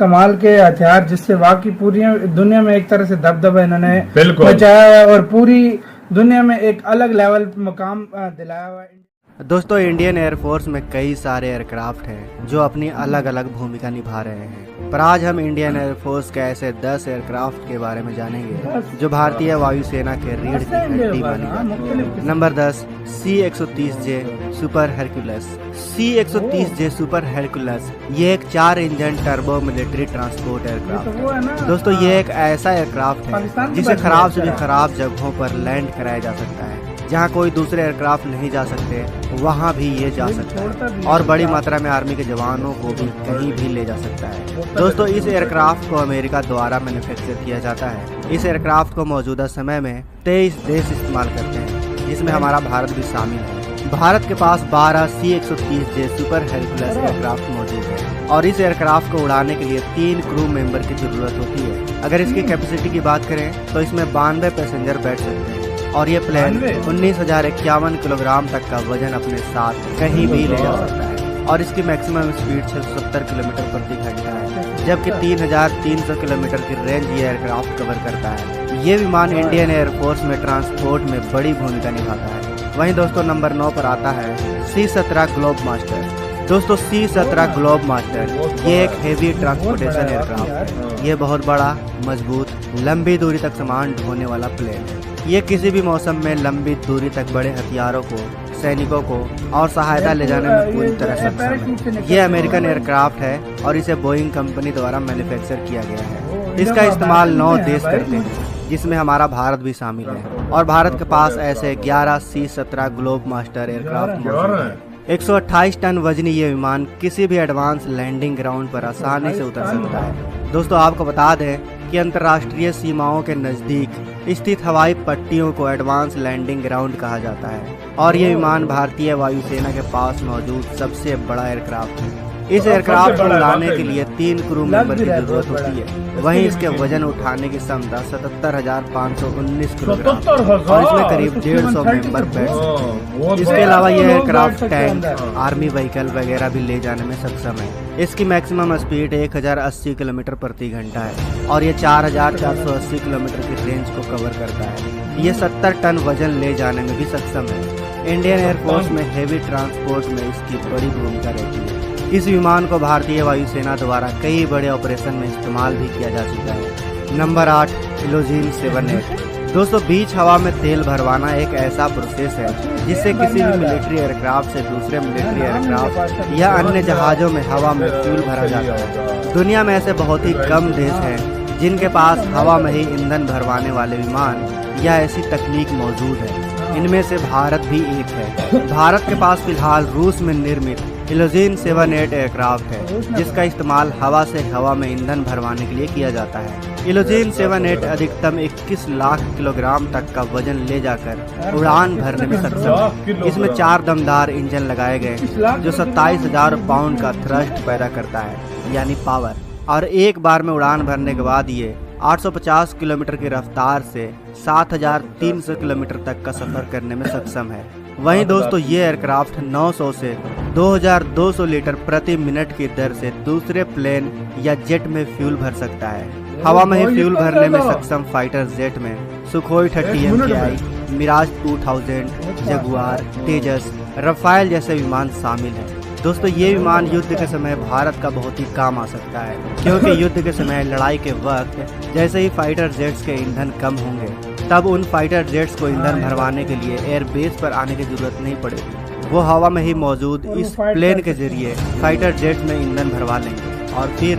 कमाल के हथियार जिससे वाकई पूरी दुनिया में एक तरह से दबदबा इन्होंने बिल्कुल बचाया है और पूरी दुनिया में एक अलग लेवल मकाम दिलाया हुआ है। दोस्तों, इंडियन एयरफोर्स में कई सारे एयरक्राफ्ट हैं जो अपनी अलग अलग भूमिका निभा रहे हैं, पर आज हम इंडियन एयरफोर्स के ऐसे 10 एयरक्राफ्ट के बारे में जानेंगे जो भारतीय वायुसेना के रीढ़ की हड्डी मानी जाती है। Number 10, C-130J super Hercules. C-130J super Hercules ये एक 4 engine turbo military transport aircraft है। दोस्तों, ये एक ऐसा एयरक्राफ्ट है जिसे खराब से भी खराब जगहों पर लैंड कराया जा सकता है। जहां कोई दूसरे एयरक्राफ्ट नहीं जा सकते वहां भी ये जा सकता है और बड़ी मात्रा में आर्मी के जवानों को भी कहीं भी ले जा सकता है। दोस्तों, इस एयरक्राफ्ट को अमेरिका द्वारा मैन्युफैक्चर किया जाता है। इस एयरक्राफ्ट को मौजूदा समय में 23 देश इस्तेमाल करते हैं, जिसमें हमारा भारत भी शामिल है। भारत के पास 12 C-130J सुपर हरक्यूलस एयरक्राफ्ट मौजूद है और इस एयरक्राफ्ट को उड़ाने के लिए 3 क्रू मेंबर की जरूरत होती है। अगर इसकी कैपेसिटी की बात करें तो इसमें 92 पैसेंजर बैठ सकते हैं और ये प्लेन 19,051 किलोग्राम तक का वजन अपने साथ कहीं भी ले जा सकता है और इसकी मैक्सिमम स्पीड 670 किलोमीटर प्रति घंटा है, जबकि 3,300 किलोमीटर की रेंज ये एयरक्राफ्ट कवर करता है। ये विमान इंडियन एयरफोर्स में ट्रांसपोर्ट में बड़ी भूमिका निभाता है। वहीं दोस्तों, नंबर 9 पर आता है C-17 ग्लोब मास्टर। दोस्तों, C-17 ग्लोब मास्टर ये एक हेवी ट्रांसपोर्टेशन एयरक्राफ्ट है। ये बहुत बड़ा, मजबूत, लंबी दूरी तक सामान ढोने वाला प्लेन है। ये किसी भी मौसम में लंबी दूरी तक बड़े हथियारों को, सैनिकों को और सहायता ले जाने में पूरी तरह सक्षम है। ये अमेरिकन एयरक्राफ्ट है और इसे बोइंग कंपनी द्वारा मैन्युफैक्चर किया गया है। इसका इस्तेमाल 9 देश करते हैं, जिसमें हमारा भारत भी शामिल है और भारत के पास ऐसे 11 C-17 ग्लोब मास्टर एयरक्राफ्ट मौजूद है। 128 टन वजनी ये विमान किसी भी एडवांस लैंडिंग ग्राउंड पर आसानी से उतर सकता है। दोस्तों, आपको बता दें कि अंतर्राष्ट्रीय सीमाओं के नजदीक स्थित हवाई पट्टियों को एडवांस लैंडिंग ग्राउंड कहा जाता है और ये विमान भारतीय वायुसेना के पास मौजूद सबसे बड़ा एयरक्राफ्ट है। इस एयरक्राफ्ट को उड़ाने के लिए 3 क्रू मेंबर की जरूरत होती है। वहीं इसके वजन उठाने की क्षमता 77,519 किलोग्राम और इसमें करीब 150 मेंबर बैठ सकते हैं। इसके अलावा यह एयरक्राफ्ट टैंक, आर्मी व्हीकल वगैरह भी ले जाने में सक्षम है। इसकी मैक्सिमम स्पीड 1080 किलोमीटर प्रति घंटा है और ये 4,480 किलोमीटर की रेंज को कवर करता है। ये 70 टन वजन ले जाने में भी सक्षम है। इंडियन एयरफोर्स में हेवी ट्रांसपोर्ट में इसकी बड़ी भूमिका रहती है। इस विमान को भारतीय वायुसेना द्वारा कई बड़े ऑपरेशन में इस्तेमाल भी किया जा चुका है। नंबर 8, इलोजिन 7-8। दोस्तों, बीच हवा में तेल भरवाना एक ऐसा प्रोसेस है जिससे किसी भी मिलिट्री एयरक्राफ्ट से दूसरे मिलिट्री एयरक्राफ्ट या अन्य जहाजों में हवा में फ्यूल भरा जाता है। दुनिया में ऐसे बहुत ही कम देश हैं जिनके पास हवा में ही ईंधन भरवाने वाले विमान या ऐसी तकनीक मौजूद है। इनमें से भारत भी एक है। भारत के पास फिलहाल रूस में निर्मित इलोजिन 7-8 एयरक्राफ्ट है जिसका इस्तेमाल हवा से हवा में ईंधन भरवाने के लिए किया जाता है। इलोजिन 7-8 अधिकतम 21 लाख किलोग्राम तक का वजन ले जाकर उड़ान भरने में सक्षम है। इसमें 4 दमदार इंजन लगाए गए जो 27,000 पाउंड का थ्रस्ट पैदा करता है, यानी पावर, और एक बार में उड़ान भरने के बाद ये 850 किलोमीटर की रफ्तार से 7,300 किलोमीटर तक का सफर करने में सक्षम है। वहीं दोस्तों, ये एयरक्राफ्ट 900 से 2,200 लीटर प्रति मिनट की दर से दूसरे प्लेन या जेट में फ्यूल भर सकता है। हवा में ही फ्यूल भरने में सक्षम फाइटर जेट में सुखोई 30 MKI, मिराज 2000, जगुआर, तेजस, रफाल जैसे विमान शामिल हैं। दोस्तों, ये विमान युद्ध के समय भारत का बहुत ही काम आ सकता है, क्योंकि युद्ध के समय लड़ाई के वक्त जैसे ही फाइटर जेट्स के ईंधन कम होंगे तब उन फाइटर जेट्स को ईंधन भरवाने के लिए एयरबेस पर आने की जरूरत नहीं पड़ेगी। वो हवा में ही मौजूद इस प्लेन के जरिए फाइटर जेट्स में ईंधन भरवा लेंगे और फिर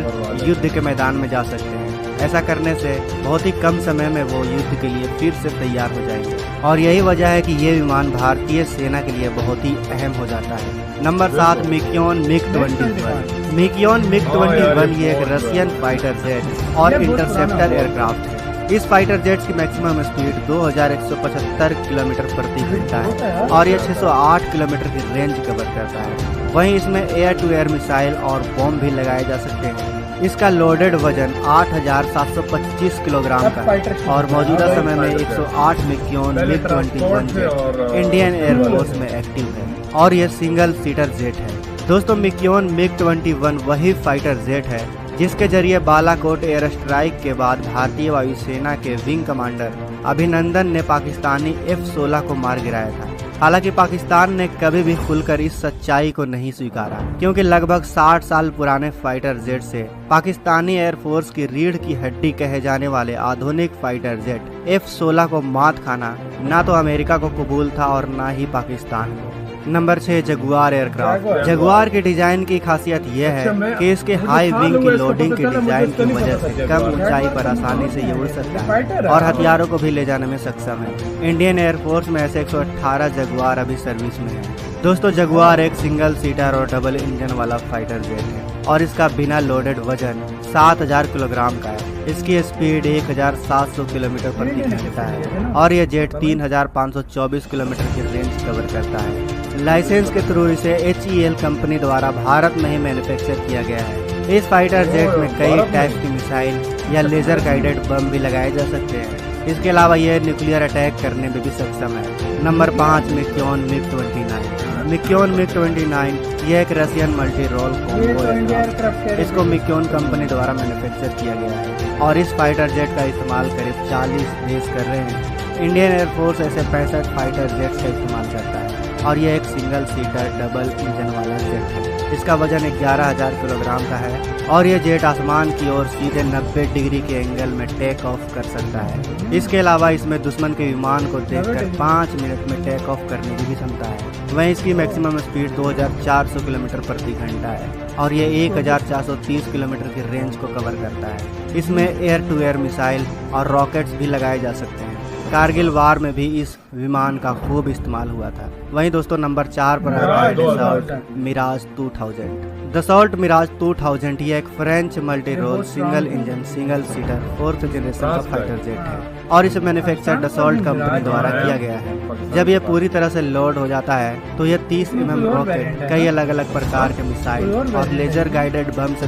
युद्ध के मैदान में जा सकते हैं। ऐसा करने से बहुत ही कम समय में वो युद्ध के लिए फिर से तैयार हो जाएंगे और यही वजह है कि ये विमान भारतीय सेना के लिए बहुत ही अहम हो जाता है। नंबर 7, मिक्योन मिग-21। मिक्योन मिग-21 ये एक रशियन फाइटर जेट और इंटरसेप्टर एयरक्राफ्ट है। इस फाइटर जेट्स की मैक्सिमम स्पीड 2,175 किलोमीटर प्रति घंटा है और ये 608 किलोमीटर की रेंज कवर करता है। वहीं इसमें एयर टू एयर मिसाइल और बॉम्ब भी लगाए जा सकते हैं। इसका लोडेड वजन 8,725 किलोग्राम का है और मौजूदा समय में 108 मिक्योन मिग-21 जेट इंडियन एयरफोर्स में एक्टिव है और यह सिंगल सीटर जेट है। दोस्तों, मिक्योन मिग-21 वही फाइटर जेट है जिसके जरिए बालाकोट एयर स्ट्राइक के बाद भारतीय वायुसेना के विंग कमांडर अभिनंदन ने पाकिस्तानी F-16 को मार गिराया था। हालांकि पाकिस्तान ने कभी भी खुलकर इस सच्चाई को नहीं स्वीकारा, क्योंकि लगभग 60 साल पुराने फाइटर जेट से पाकिस्तानी एयरफोर्स की रीढ़ की हड्डी कहे जाने वाले आधुनिक फाइटर जेट F-16 को मात खाना ना तो अमेरिका को कबूल था और ना ही पाकिस्तान को। Number 6, Jaguar aircraft. जगुआर के डिजाइन की खासियत यह है कि इसके हाई विंग की लोडिंग के डिजाइन की वजह से कम ऊंचाई पर आसानी से ये उड़ सकता है और हथियारों को भी ले जाने में सक्षम है। इंडियन एयरफोर्स में ऐसे 118 जगुआर अभी सर्विस में है। दोस्तों, जगुआर एक सिंगल सीटर और डबल इंजन वाला फाइटर जेट है और इसका बिना लोडेड वजन 7000 किलोग्राम का है। इसकी स्पीड 1700 किलोमीटर प्रति घंटा है और यह जेट 3524 किलोमीटर की रेंज कवर करता है। लाइसेंस के थ्रू इसे HEL कंपनी द्वारा भारत में ही मैन्युफैक्चर किया गया है। इस फाइटर जेट में कई टाइप की मिसाइल या लेजर गाइडेड बम भी लगाए जा सकते हैं। इसके अलावा यह न्यूक्लियर अटैक करने में भी सक्षम है। Number 5, मिक्योन MiG-29। मिक्योन MiG-29 यह एक Russian multi role combat aircraft है। इसको मिक्योन कंपनी द्वारा मैन्युफैक्चर किया गया है और इस फाइटर जेट का इस्तेमाल करीब 40 देश कर रहे हैं। इंडियन एयरफोर्स ऐसे 65 फाइटर जेट्स का इस्तेमाल करता है और यह एक सिंगल सीटर डबल इंजन वाला जेट है। इसका वजन 11000 किलोग्राम का है और यह जेट आसमान की ओर सीधे 90 डिग्री के एंगल में टेक ऑफ कर सकता है। इसके अलावा इसमें दुश्मन के विमान को देखकर 5 मिनट में टेक ऑफ करने की भी क्षमता है। वहीं इसकी मैक्सिमम स्पीड 2400 किलोमीटर प्रति घंटा है और यह 1430 किलोमीटर की रेंज को कवर करता है। इसमें एयर टू एयर मिसाइल और रॉकेट्स भी लगाए जा सकते हैं। कारगिल वार में भी इस विमान का खूब इस्तेमाल हुआ था। वहीं दोस्तों, नंबर 4 पर आता है दसॉल्ट मिराज 2000। दसॉल्ट मिराज 2000 ये एक French multi role single engine single seater 4th generation का फाइटर जेट है और इसे मैन्युफैक्चर दसॉल्ट कंपनी द्वारा किया गया है। जब यह पूरी तरह से लोड हो जाता है तो यह 30 mm रॉकेट, कई अलग अलग प्रकार के मिसाइल और लेजर गाइडेड बम से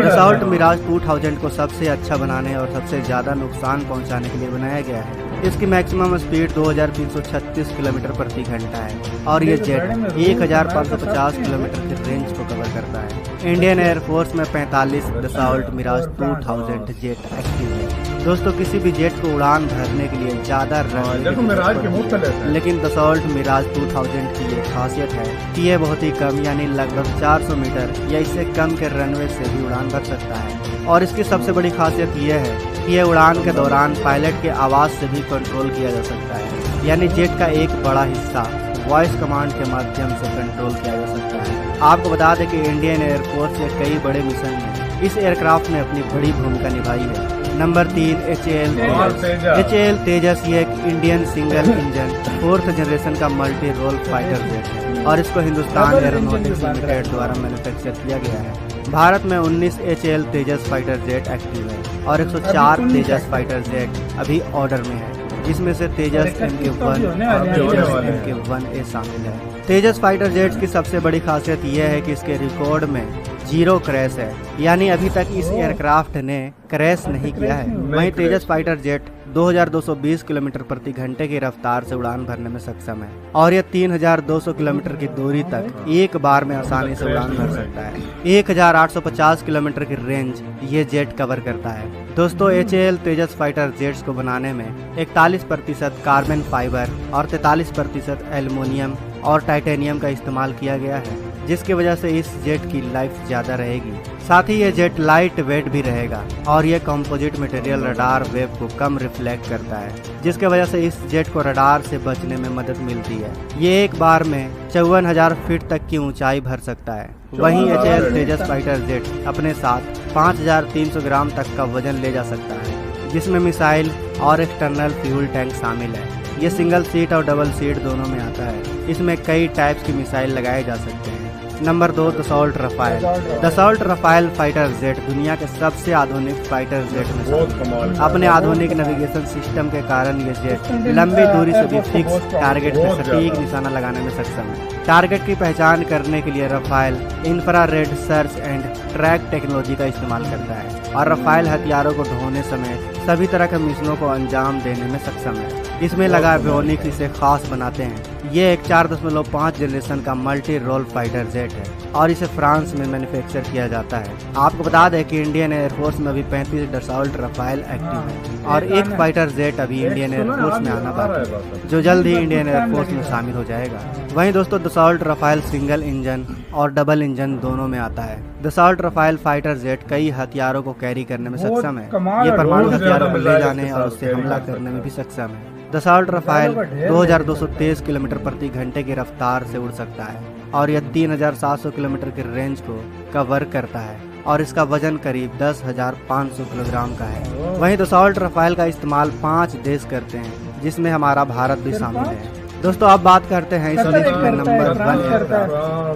दसॉल्ट मिराज 2000 को सबसे अच्छा बनाने और सबसे ज्यादा नुकसान पहुंचाने के लिए बनाया गया है। इसकी मैक्सिमम स्पीड 2336 किलोमीटर प्रति घंटा है और ये जेट 1550 किलोमीटर की रेंज को कवर करता है। इंडियन एयरफोर्स में 45 दसॉल्ट मिराज 2000 जेट एक्टिव है। दोस्तों, किसी भी जेट को उड़ान भरने के लिए ज्यादा लेकिन दसॉल्ट मिराज 2000 की ये खासियत है कि ये बहुत ही कम यानी लगभग 400 मीटर या इससे कम के रनवे से भी उड़ान भर सकता है और इसकी सबसे बड़ी खासियत ये है कि ये उड़ान के दौरान पायलट के आवाज से भी कंट्रोल किया जा सकता है, यानी जेट का एक बड़ा हिस्सा वॉइस कमांड के माध्यम से कंट्रोल किया जा सकता है। आपको बता दें कि इंडियन एयरफोर्स के कई बड़े मिशन में इस एयरक्राफ्ट ने अपनी बड़ी भूमिका निभाई है। नंबर 3, HAL तेजस ये एक Indian single engine 4th generation का मल्टी रोल फाइटर जेट है और इसको हिंदुस्तान एरोनॉटिक्स लिमिटेड द्वारा मैन्युफैक्चर किया गया है। भारत में 19 HAL तेजस फाइटर जेट एक्टिव है और 104 तेजस फाइटर जेट अभी ऑर्डर में है, जिसमें से तेजस MK-1 और तेजस MK-1A शामिल है। तेजस फाइटर जेट्स की सबसे बड़ी खासियत यह है कि इसके रिकॉर्ड में 0 क्रैश है, यानी अभी तक इस एयरक्राफ्ट ने क्रैश नहीं किया है। वहीं तेजस फाइटर जेट 2220 किलोमीटर प्रति घंटे की रफ्तार से उड़ान भरने में सक्षम है और यह 3200 किलोमीटर की दूरी तक एक बार में आसानी से उड़ान भर सकता है। 1850 किलोमीटर की रेंज ये जेट कवर करता है। दोस्तों, HAL तेजस फाइटर जेट्स को बनाने में 41% कार्बन फाइबर और 43% एल्युमिनियम और टाइटेनियम का इस्तेमाल किया गया है, जिसकी वजह से इस जेट की लाइफ ज़्यादा रहेगी। साथ ही ये जेट लाइट वेट भी रहेगा और ये कंपोजिट मटेरियल रडार वेव को कम रिफ्लेक्ट करता है, जिसके वजह से इस जेट को रडार से बचने में मदद मिलती है। ये एक बार में 54,000 फीट तक की ऊंचाई भर सकता है। वहीं HAL तेजस फाइटर जेट अपने साथ 5300 ग्राम तक का वजन ले जा सकता है, जिसमें मिसाइल और एक्सटर्नल फ्यूल टैंक शामिल है। ये सिंगल सीट और डबल सीट दोनों में आता है। इसमें कई टाइप्स की मिसाइल लगाए जा सकते हैं। Number 2, Dassault Rafale. Dassault Rafale fighter jet दुनिया के सबसे आधुनिक फाइटर जेट में शामिल। अपने आधुनिक नेविगेशन सिस्टम के कारण ये जेट लंबी दूरी से भी फिक्स टारगेट पर सटीक निशाना लगाने में सक्षम है। टारगेट की पहचान करने के लिए Rafale infrared search and track technology का इस्तेमाल करता है और रफाल हथियारों को ढोने समेत सभी तरह के मिशनों को अंजाम देने में सक्षम है। इसमें लगा एवियोनिक्स इसे खास बनाते हैं। ये एक 4.5 जनरेशन का मल्टी रोल फाइटर जेट है और इसे फ्रांस में मैन्युफैक्चर किया जाता है। आपको बता दें कि इंडियन एयरफोर्स में अभी 35 डसॉल्ट रफाल एक्टिव है और एक फाइटर जेट अभी इंडियन एयरफोर्स में आना बाकी है, जो जल्द ही इंडियन एयरफोर्स में शामिल हो जाएगा। वहीं दोस्तों दसॉल्ट रफाल सिंगल इंजन और डबल इंजन दोनों में आता है। दसॉल्ट रफाल फाइटर जेट कई हथियारों को कैरी करने में सक्षम है। ये परमाणु हथियारों को ले जाने और उससे हमला करने में भी सक्षम है। दसॉल्ट रफाल 2223 किलोमीटर प्रति घंटे की रफ्तार से उड़ सकता है और यह 3700 किलोमीटर की रेंज को कवर करता है और इसका वजन करीब 10,500 किलोग्राम का है। वहीं दसॉल्ट रफाल का इस्तेमाल 5 देश करते हैं, जिसमें हमारा भारत भी शामिल है। दोस्तों अब बात करते हैं इस लिस्ट में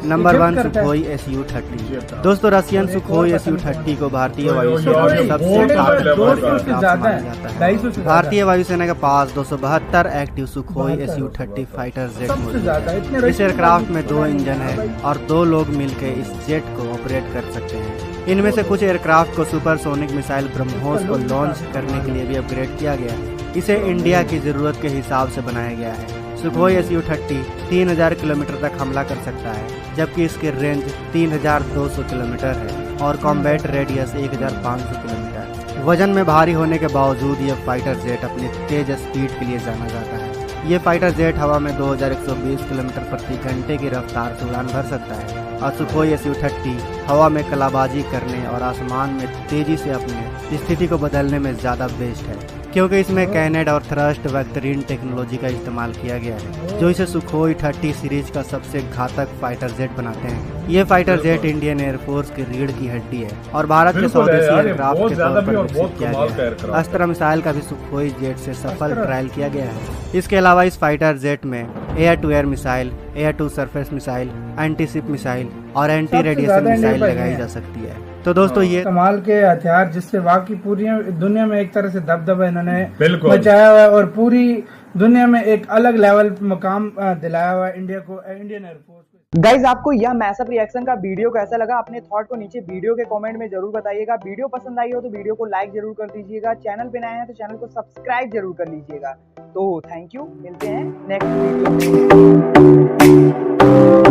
नंबर 1 सुखोई Su-30। दोस्तों रशियन सुखोई Su-30 को भारतीय वायुसेना में सबसे ताकतवर एयरक्राफ्ट माना जाता है। भारतीय वायुसेना के पास 272 active Sukhoi Su-30 fighter jet मौजूद है। इस एयरक्राफ्ट में 2 इंजन है और 2 लोग मिलकर इस जेट को ऑपरेट कर सकते हैं। इनमें से कुछ एयरक्राफ्ट को सुपरसोनिक मिसाइल ब्रह्मोस को लॉन्च करने के लिए भी अपग्रेड किया गया है। इसे इंडिया की जरूरत के हिसाब से बनाया गया है। सुखोई Su-30 3000 किलोमीटर तक हमला कर सकता है, जबकि इसकी रेंज 3200 किलोमीटर है और कॉम्बैट रेडियस 1500 किलोमीटर। वजन में भारी होने के बावजूद यह फाइटर जेट अपनी तेज स्पीड के लिए जाना जाता है। ये फाइटर जेट हवा में 2120 किलोमीटर प्रति घंटे की रफ्तार से उड़ान भर सकता है और सुखोई Su-30 हवा में कलाबाजी करने और आसमान में तेजी से अपनी स्थिति को बदलने में ज़्यादा बेस्ट है, क्योंकि इसमें कैनेड और थ्रस्ट वेक्टरीन टेक्नोलॉजी का इस्तेमाल किया गया है, जो इसे सुखोई 30 सीरीज का सबसे घातक फाइटर जेट बनाते हैं। ये फाइटर जेट इंडियन एयरफोर्स की रीढ़ की हड्डी है और भारत के स्वदेशी एयरक्राफ्ट के तौर पर विकसित किया गया है। अस्त्र मिसाइल का भी सुखोई जेट से सफल ट्रायल किया गया है। इसके अलावा इस फाइटर जेट में air to air missile, air to surface missile, anti ship missile और एंटी रेडिएशन मिसाइल लगाई जा सकती है। तो दोस्तों ये कमाल के हथियार जिससे वाकई पूरी दुनिया में एक तरह से दबदबा इन्होंने मचाया हुआ है और पूरी दुनिया में एक अलग लेवल मकाम दिलाया हुआ है इंडिया को, इंडियन एयरफोर्स को। गाइज आपको यह मैसअप रिएक्शन का वीडियो कैसा लगा, अपने थॉट को नीचे वीडियो के कमेंट में जरूर बताइएगा। वीडियो पसंद आई हो तो वीडियो को लाइक जरूर कर दीजिएगा। चैनल पे नए हैं तो चैनल को सब्सक्राइब जरूर कर लीजिएगा। तो थैंक यू, मिलते हैं नेक्स्ट वीडियो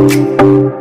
में।